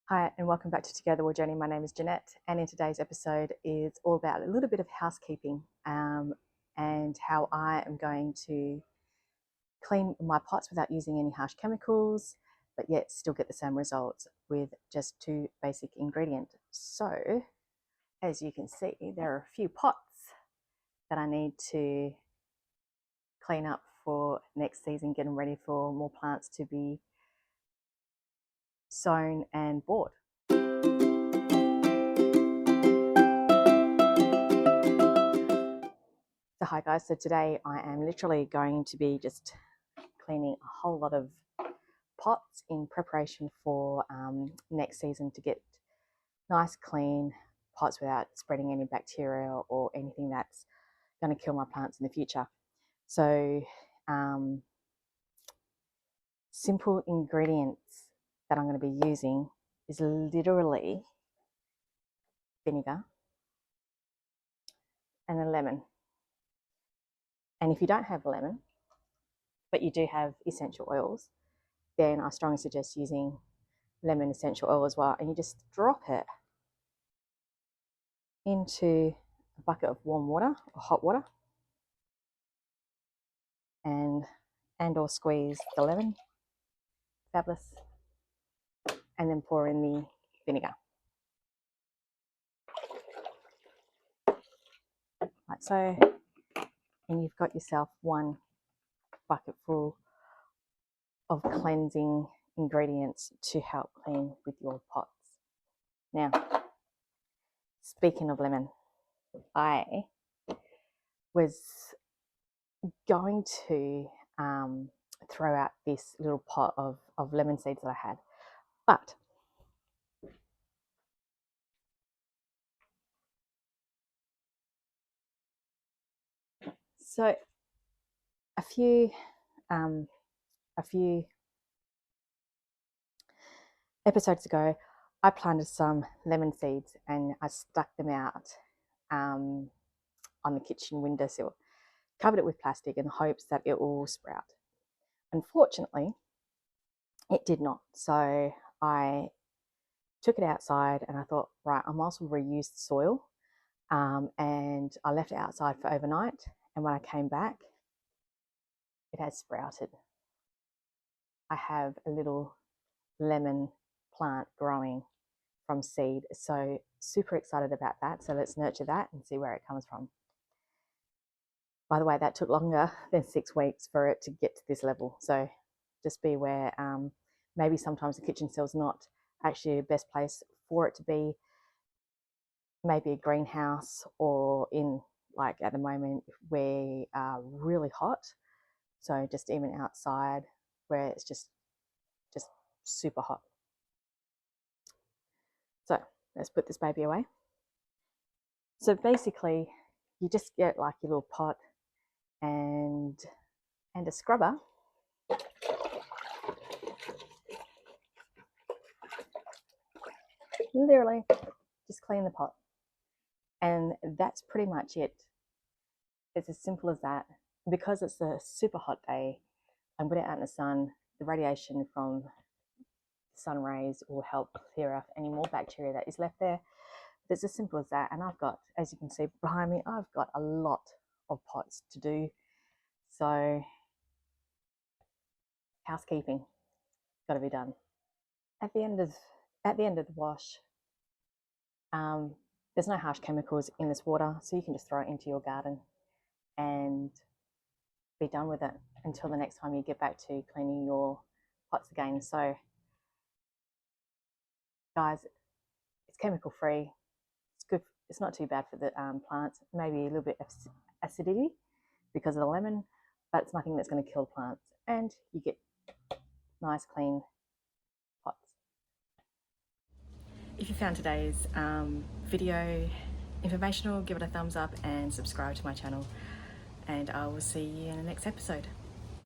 Hi, and welcome back to Together We'll Journey. My name is Jeanette, and in today's episode is all about a little bit of housekeeping and how I am going to clean my pots without using any harsh chemicals, but yet still get the same results with just two basic ingredients. So, as you can see, there are a few pots that I need to clean up for next season, getting ready for more plants to be sown and bought. So hi guys, so today I am literally going to be just cleaning a whole lot of pots in preparation for next season to get nice clean pots without spreading any bacteria or anything that's going to kill my plants in the future. So simple ingredients that I'm going to be using is literally vinegar and a lemon. And if you don't have lemon, but you do have essential oils, then I strongly suggest using lemon essential oil as well. And you just drop it into a bucket of warm water or hot water and or squeeze the lemon. Fabulous. And then pour in the vinegar. Like so. And you've got yourself one bucket full of cleansing ingredients to help clean with your pots. Now, speaking of lemon, I was going to throw out this little pot of lemon seeds that I had, but so a few episodes ago, I planted some lemon seeds and I stuck them out on the kitchen windowsill, covered it with plastic in hopes that it will sprout. Unfortunately, it did not. So I took it outside and I thought, right, I might as well reuse the soil. And I left it outside for overnight. And when I came back, it has sprouted. I have a little lemon plant growing from seed. So super excited about that. So let's nurture that and see where it comes from. By the way, that took longer than 6 weeks for it to get to this level. So just be aware, maybe sometimes the kitchen cell's not actually the best place for it to be. Maybe a greenhouse, or in, like at the moment, we are really hot. So just even outside where it's just super hot. So let's put this baby away. So basically, you just get like your little pot and a scrubber. Literally just clean the pot. And that's pretty much it. It's as simple as that. Because it's a super hot day, I'm putting it out in the sun. The radiation from the sun rays will help clear off any more bacteria that is left there. It's as simple as that. And I've got, as you can see behind me, I've got a lot of pots to do. So housekeeping got to be done. At the end of the wash, there's no harsh chemicals in this water, so you can just throw it into your garden and be done with it until the next time you get back to cleaning your pots again. So guys, it's chemical free. It's good. It's not too bad for the plants. Maybe a little bit of acidity because of the lemon, but it's nothing that's going to kill plants, and you get nice clean pots. If you found today's video informational, give it a thumbs up and subscribe to my channel, and I will see you in the next episode.